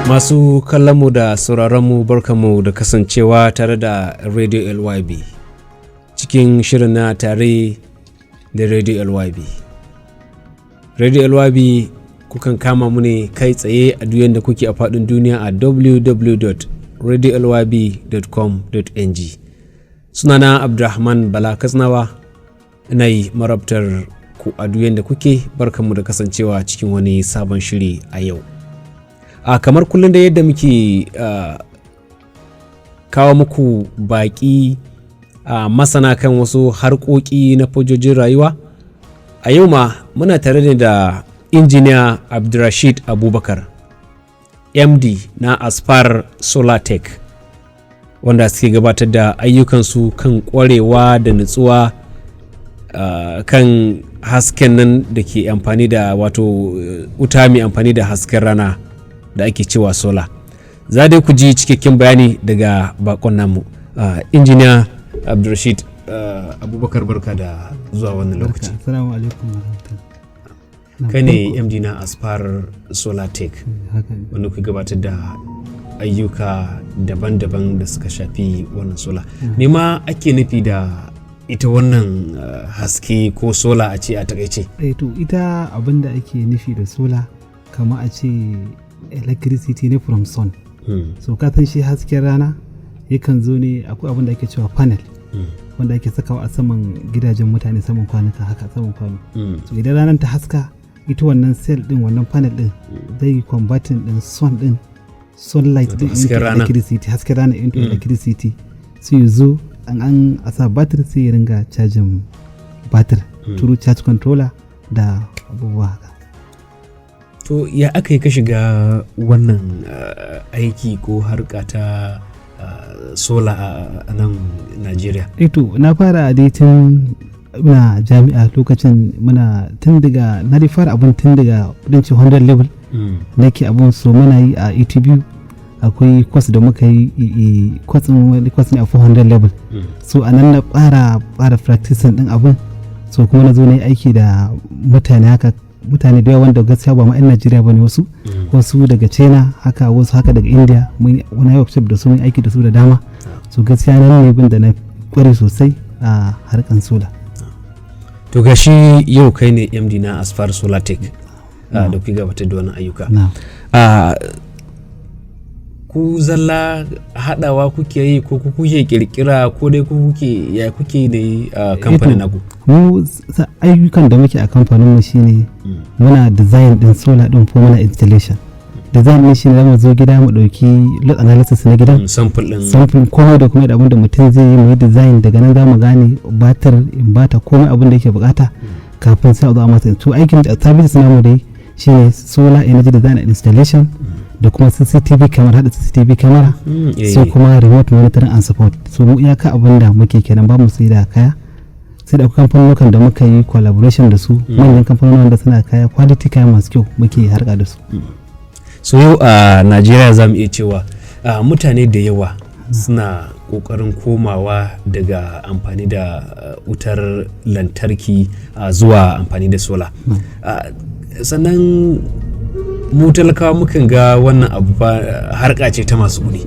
Masu kallonmu da sauraronmu barkanmu da kasancewa tare da Radio LYB cikin shirin na tare da Radio LYB. Radio LYB kukan kama mu ne kai tsaye a duk da kuke a faɗin duniya a www.radiolyb.com.ng. Sunana Abdulrahman Bala Katsinawa, ina yi marabtar ku a duk da kuke, barkanmu da kasancewa cikin wani sabon shiri a yau. Kamar kullum da yadda muke kawo muku baƙi masana kan wasu harkoki na fajojin rayuwa, a yau ma muna tare da injiniya Abdulrashid Abubakar, MD na Aspar Solar Tech, wanda suke gabatar da ayyukansu kan ƙwarewa da nutsuwa kan hasken nan da ke amfani da wato wuta mai amfani da hasken rana da ake cewa sola. Za dai ku ji cikakken bayani daga bakon namu. Injiniya Abdulrashid Abubakar, barka da zuwa wannan lokaci. Assalamu alaikum. Kai ne MD na Aspar Solar Tech, wanda ku gabatar da ayyuka daban-daban da suka shafi wannan sola. Me ma ake nufi da ita wannan haske ko sola a ce a takaice? To ita abin da ake nufi da sola kama a ce electricity ne from sun. So ka san shi hasken rana yakan zo ne, akwai abin da ake cewa panel wanda ake sakawa a saman gidajen mutane, saman kwanuka haka, saman kwano. So idan ranar ta haska, ita wannan cell din, wannan panel din zai converting din sun din, sunlight din into electricity, hasken rana into electricity. So yanzu an asa batir sai ya ringa cajin batir through charge controller da abubuwa haka. To ya aka yi ka shiga wannan aiki ko harka ta sola a nan Najeriya? To na fara dai tun na jami'a, lokacin muna tun daga na da fara abun tun daga ɗinci 100 level nake abun, so muna yi a ETB. Akwai kwas da muka yi kwas ne a 400 level. So a nan na fara practicing din abun. So kuma na zo na yi aiki da mutane da yawa wanda gaskiya ba ma 'yan Najeriya ba ne, wasu daga China haka, wasu haka daga India. Wani workshop da su, mun aiki da su da dama. So gaskiya nan ne bin da na kware sosai a harkan sola. To gashi yau kai ne MD na Aspar Solar Tech da kuke gabatar da wannan ayyuka. Ku zalla haɗawa kuke yi ko kuke kirkira ko dai kuke da kamfanin naku? Mu ayyukan da muke a kamfanin mu shine muna design din solar din ko muna installation. Design din shine zamu zo gida mu dauki load analysis na gidan, sample komai da kuma da abin da mutum zai yi, mu yi design, daga nan zamu gane batir, inverter, komai abin da yake bukata kafin sai a zo a masa. To aikin da services namu dai shine solar energy design and installation da kuma CCTV camera, hada CCTV camera, sai kuma remote monitoring and support. So mu iyaka abin da muke kenan, ba mu sai da kaya, sai da kamfanonukan da muka yi collaboration da su, manyan kamfanonukan da suna kaya quality, kaya masu kyau muke harka da su. So yau a Najeriya za mu iya cewa mutane da yawa suna kokarin komawa daga amfani da wutar lantarki zuwa amfani da sola. Sannan mu talakawa mukan ga wannan abu harka ce ta masu kuɗi.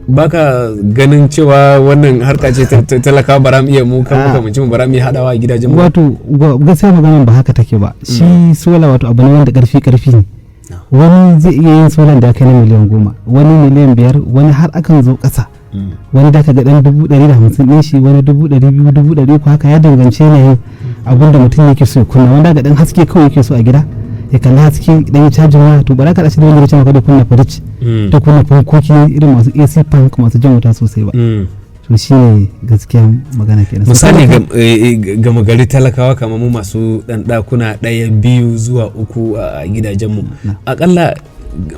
Baka ganin cewa wannan harka ce ta talakawa, bara mu iya mu kan mutum bara mu haɗawa a gidajen mu? Wato gaskiya maganar ba haka take ba. Shi sola wato abu ne wanda karfi ne. Wani zai iya yin solan da aka yi na miliyan 10, wani miliyan 5, wani har akan zo ƙasa. Wani da ka ga ɗan 150 ɗin shi, wani 200,000, 300,000 haka, ya danganci yanayin abin da mutum yake so ya kunna. Wanda ga ɗan haske kawai yake so a gida, ya kalli haske idan ya cajin waya, to ba za ka ɗashi da wani lokacin da kunna fridge da kunna fankoki irin masu AC fan masu jan wuta sosai ba. To shi ne gaskiya magana kenan. Misali ga magari talakawa kamar mu masu ɗan ɗakuna 1, 2 zuwa 3 a gidajenmu, akalla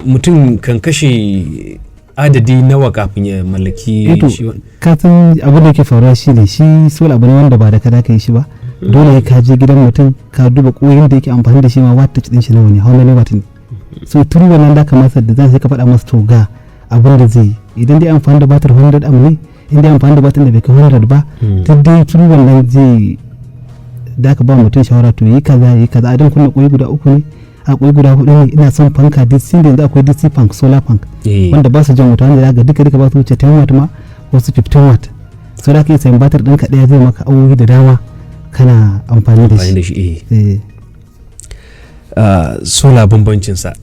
mutum kan kashe adadi nawa kafin ya mallaki shi? Ka san abin da ke faruwa shi ne, shi sola abu ne wanda ba da kada ka yi shi ba. Dole ka je gidan mutum ka duba koyin da yake amfani da shi, ma wattage din shi nawa ne, how many watt ne. So turu wannan da ka masa da zan sai ka faɗa masa to ga abin da zai yi. Idan dai amfani da batar 100 am ne, in dai amfani da batar da bai kai 100 ba, duk dai turu wannan zai da ka ba mutum shawara to yi kaza idan kunna koyi guda 3 ne, akwai guda 4 ne, ina son fanka DC da yanzu akwai DC fank solar fank wanda ba su jan wuta, wanda daga duka ba su wuce 10 watt ma wasu 15 watt. so da kai sayan batar ɗinka ɗaya zai maka awowi da dama kana amfani da shi. Sola bambancin sa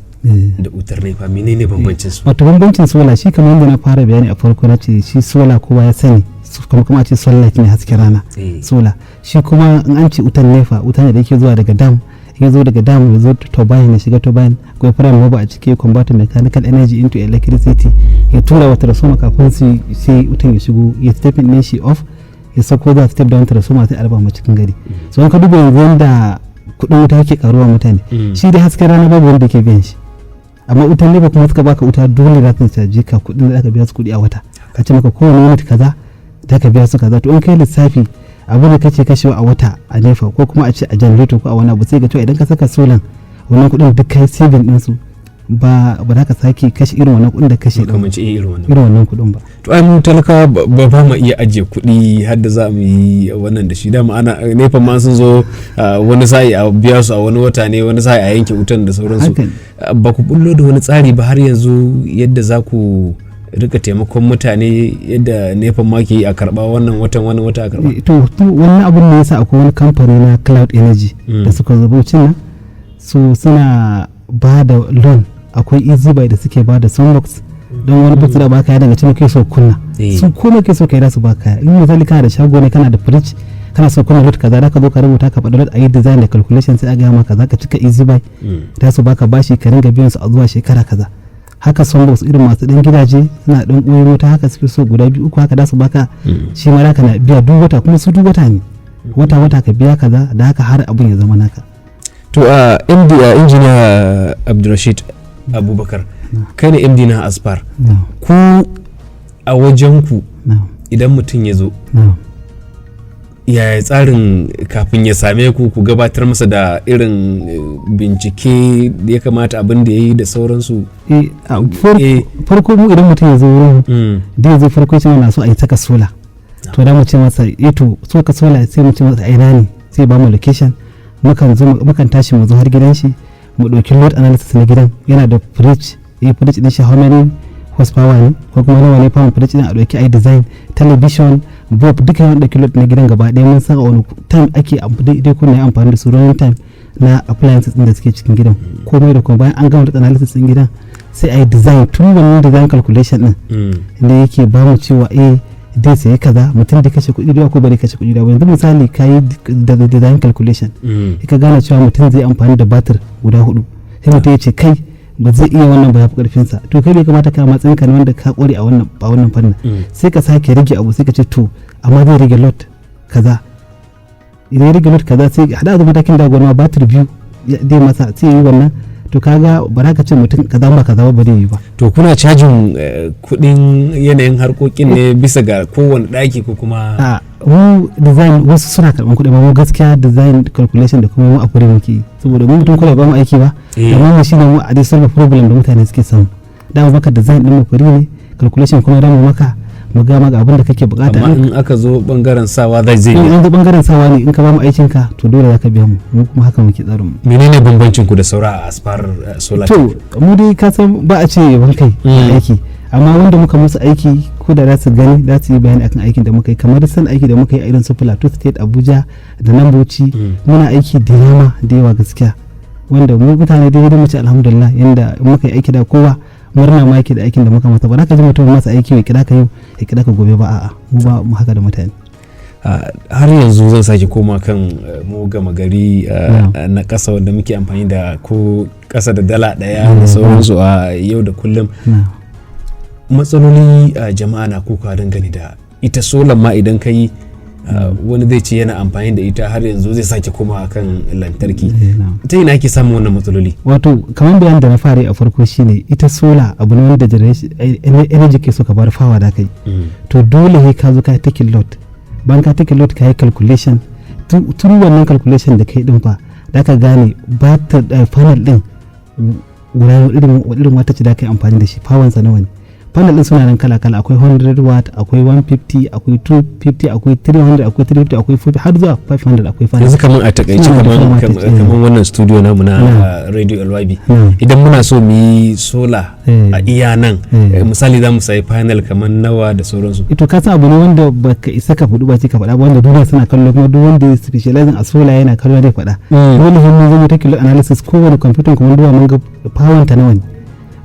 da wutar nefa menene bambancin su? Wato bambancin sola shi kamar yadda na fara bayani a farko na ce shi sola kowa ya sani kuma ce sunlight ne hasken rana. Sola shi kuma in an ce wutar nefa wuta ne da yake zuwa daga dam, ya zo daga dam ya zo turbine ya shiga turbine, akwai prime mover a ciki, convert mechanical energy into electricity, ya tura wa transformer kafin sai wutan ya shigo, ya stepping din shi off, ya sako za step down transformer sai arba cikin gari. So an ka duba yanzu yanda kudin wuta yake karuwa mutane, shi dai hasken rana babu wanda ke biyan shi, amma wutan nefa kuma suka baka wuta dole za ka caje ka kudin da aka biya su kudi a wata, ka ce maka kowane unit kaza da ka biya su kaza. To in kai lissafi abu da kace kashewa a wata a nefa ko kuma a ce a generator ko a wani abu, sai ga cewa idan ka saka solan wannan kudin duk kai saving din su, ba za ka sake kashe irin wannan kudin da kashe irin wannan kudin ba. To ai mu talaka ba mu iya ajiye kudi har da za mu yi wannan da shi, dama ana nefa ma sun zo wani sa'i a biya su a wani wata ne, wani sa'i a yanke wutan da sauransu. Ba ku bullo da wani tsari ba har yanzu yadda za ku rika taimakon mutane yadda nefa ma ke a karba wannan wata a karba? To wannan abun ne yasa akwai wani kamfani na Cloud Energy da suka zo Bauchi nan, so suna ba da loan, akwai easy buy da suke ba da sunbox don wani box da baka ya daga cikin kai so kunna su komai kai so kai da su baka. In misali kana da shago ne, kana da fridge, kana so kunna lot kaza, da ka zo ka rubuta ka faɗa lot a yi design da calculation sai a ga maka za ka cika easy buy da su baka bashi ka ringa biyan su a zuwa shekara kaza. Haka sunbox irin masu ɗan gidaje suna ɗan ɓoye mota haka suke so guda 2-3 haka da su baka shi ma naka na biya duk wata, kuma su duk wata ne, wata ka biya kaza, da haka har abin ya zama naka. To MD Engineer Abdulrashid Abubakar, kai ne MD na Aspar. Ku a wajen ku idan mutum ya zo yaya tsarin kafin ya same ku gabatar masa da irin bincike da ya kamata abin da ya yi da sauransu? Farko mu idan mutum ya zo wurin da ya zo farko ce na so a yi saka sola, to da mu ce masa to so ka sola, sai mu ce masa aina ne, sai ba mu location, mukan tashi mu zo har gidan shi, mu ɗauki load analysis na gidan, yana da fridge din shi how many horsepower ne ko kuma nawa ne pound fridge din, a ɗauki ai design, television, bulb, duka yawan ɗauki load na gidan gaba ɗaya mun san a wani time ake dai kuna amfani da su, running time na appliances din da suke cikin gidan, komai da kuma bayan an gama da analysis din gidan sai ai design, tun wannan design calculation din da yake ba mu cewa dai sai kaza mutum da kashe kuɗi da ko bari kashe kuɗi da. Yanzu misali kayi da design calculation ka gane cewa mutum zai amfani da batir guda 4, sai mutum ya ce kai ba zai iya wannan ba, ya fi karfin sa, to kai bai kamata ka matsayin ka wanda ka kore a wannan fannin, sai ka sake rage abu, sai ka ce to amma zai rage lot kaza, idan ya rage lot kaza sai hada da matakin da gona batir 2 dai masa sai yi wannan, to kaga ba za ka ce mutum kaza ba kaza ba zai yi ba. To kuna cajin kuɗin yanayin harkokin ne bisa ga kowane ɗaki ko kuma? Mu design wasu suna karɓan kuɗi, mu gaskiya design calculation da kuma mu a kure muke, saboda mu mutum kula ba mu aiki ba, amma mu shine mu a dai solve problem da mutane suke samu. Da mu maka design din mu kure ne, calculation kuma da mu maka mu ga maka abin da kake bukata. Amma in aka zo bangaren sawa zai in zo bangaren sawa ne, in ka ba mu aikin ka to dole za ka biya mu kuma haka muke tsarin mu. Menene bambancin ku da saura a Aspar Solar? To mu dai ka san ba a ce yawan kai aiki, amma wanda muka musu aiki ko da za su gani za su yi bayani akan aikin da muka yi, kamar san aiki da muka yi a irin su Plateau State, Abuja da nan Bauchi, muna aiki da yawa gaskiya, wanda mu mutane dai mu ce alhamdulillah yanda muka yi aiki da kowa murna ma yake da aikin da muka masa, ba za ka ji mutum masa aiki ya kira ka yau ya kira ka gobe ba, a'a mu ba mu haka da mutane. Har yanzu zan sake koma kan mu gama gari na ƙasa wanda muke amfani da ko ƙasa da dala ɗaya da sauransu a yau da kullum. Matsaloli jama'a na kuka dangane da ita solar ma idan ka yi wani zai ce yana amfani da ita har yanzu zai sake koma kan lantarki, ta ina ake samun wannan matsaloli? Wato kamar bayan da na fara a farko shine ita solar abu ne wanda energy ke so ka bar fawa da kai, to dole sai ka zo ka take load, ban ka take load ka yi calculation, tun wannan calculation da kai din fa da ka gane ba ta panel din guda irin wata ce da ka yi amfani da shi, fawansa nawa ne, panel din suna nan kala kala, akwai 100 watt, akwai 150, akwai 250, akwai 300, akwai 350, akwai 40 har zuwa 500 akwai panel. Yanzu kaman a takaice kaman wannan studio namu na Radio LYB idan muna so mu yi solar a iya nan misali za mu sayi panel kaman nawa da sauransu. Ito ka san abu ne wanda baka isa ka fudu ba ce ka faɗa ba, wanda duniya suna kallo kuma duk wanda ya specializing a solar yana kallo zai faɗa. Dole mun zama take analysis kowane computer kuma duba mun ga power ta nawa ne.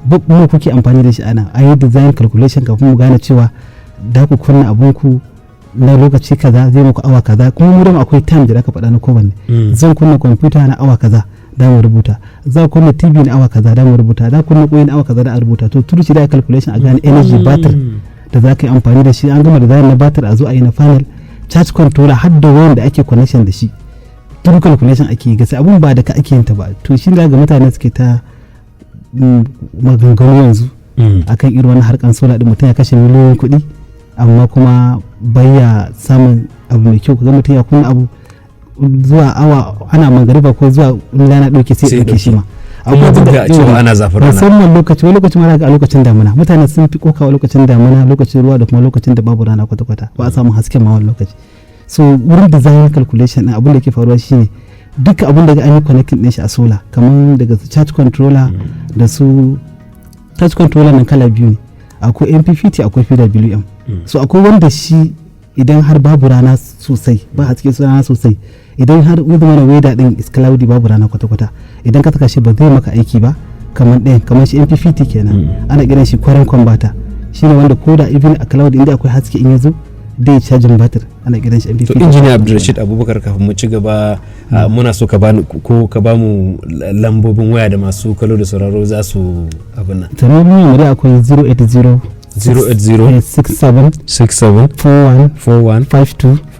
Mu kuke amfani da shi ana a yi design calculation kafin mu gane cewa da ku kunna abunku na lokaci kaza zai muku awa kaza, kuma mu da akwai time da aka faɗa na kowanne. Zan kunna computer na awa kaza da mu rubuta, za ku kunna TV na awa kaza da mu rubuta, za ku kunna koyi na awa kaza da a rubuta. To turu shi da calculation a gane energy battery da za ka yi amfani da shi. An gama design na battery a zo a yi na panel, charge controller har da wayan da ake connection da shi. Turu calculation ake yi gasa abun ba da ka ake yin ta ba. To shi da ga mutane suke ta maganganu yanzu akan irin wannan harkan sola din, mutum ya kashe miliyoyin kuɗi amma kuma baya samun abu mai kyau. Kaga mutum ya kunna abu zuwa awa ana magariba ko zuwa rana ɗauke sai ɗauke shi ma. Amma duk da cewa ana zafin rana musamman wani lokaci ma ga a lokacin damuna mutane sun fi kokawa lokacin damuna, lokacin ruwa da kuma lokacin da babu rana kwata-kwata ba a samu hasken ma wani lokaci. So wurin design calculation din abin da ke faruwa shine duka abin da ga an yi connecting din shi a solar, kamar daga su charge controller da su charge controller nan kala biyu ne, akwai MPPT akwai PWM. So akwai wanda shi idan har babu rana sosai ba a cikin rana sosai, idan har wani weather din is cloudy babu rana kwata-kwata, idan ka saka shi ba zai maka aiki ba kamar ɗayan, kamar shi MPPT kenan ana kiran shi current converter, shine wanda ko da even a cloud inda akwai haske in yazo dai cajin batir ana gidan shi MPPT. To injiniya Abdulrashid Abubakar, kafin mu ci gaba muna so ka bamu lambobin waya da masu kallo da sauraro za su abin nan. To mu da akwai 080 67 41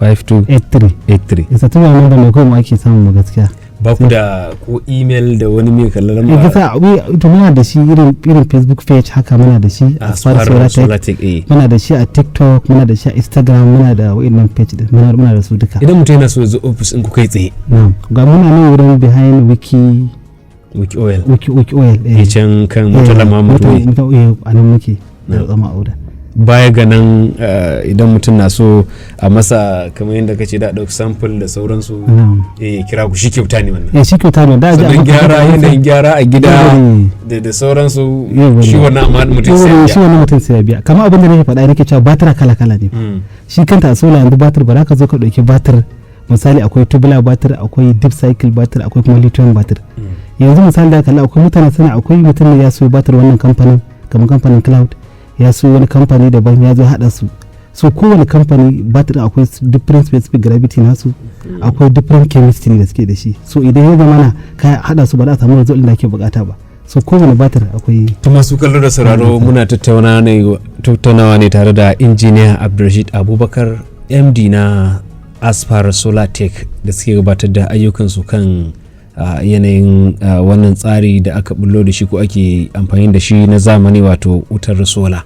52 83. Isa tuba mun da mai kuma ake samu mu gaskiya. Ba ku da ko email da wani mai kallon ba? Gasa to muna da shi irin Facebook page haka, muna da shi a Solatech, muna da shi a TikTok, muna da shi a Instagram, muna da wa'annan page din muna da su duka. Idan mutum yana so ya zo office in ku kai tsaye. Ga muna nan wurin behind Wiki Oil. Can kan Murtala Mamudu. A nan muke da zama auda. Baya ga nan idan mutum na so a masa kamar yadda kace da ɗauki sample da sauransu kira ku, shi kyauta ne wannan. Shi kyauta ne da sannan gyara a gida da sauransu, shi wannan amma mutum sai ya biya. Shi wannan mutum sai ya biya. Kamar abin da nake faɗa nake cewa batir kala ne. Shi kanta a sola yanzu batir ba za ka zo ka ɗauki batir, misali akwai tubular batir, akwai deep cycle batir, akwai kuma lithium batir. Yanzu misali da kalla akwai mutane suna akwai mutum ne ya so batir wannan kamfanin kamar kamfanin Cloud ya so wani kamfani daban ya zo haɗa su. So kowane kamfani batir akwai different specific gravity nasu, akwai different chemistry da suke da shi. So idan ya zama na ka haɗa su ba za a samu result da ake bukata ba. So kowane batir akwai. To masu kallo da sauraro muna tattaunawa ne tare da injiniya Abdulrashid Abubakar, MD na Aspar Solatech, da suke gabatar da ayyukansu kan yanayin wannan tsari da aka bullo da shi ko ake amfani da shi na zamani, wato wutar sola.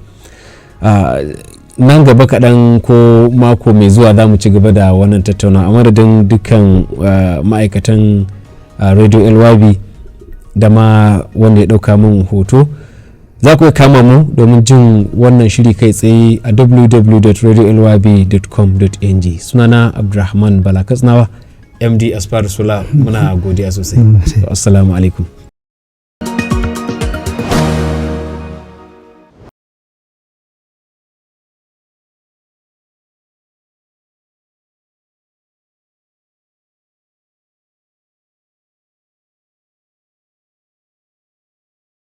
Nan gaba kaɗan ko mako mai zuwa za mu ci gaba da wannan tattaunawa. A madadin dukkan ma'aikatan Radio LYB da ma wanda ya ɗauka min hoto, za ku kama mu domin jin wannan shiri kai tsaye a www.radiolyb.com.ng. sunana Abdulrahman Bala Katsinawa, MD Aspar Sola. Muna godiya sosai. Assalamu alaikum.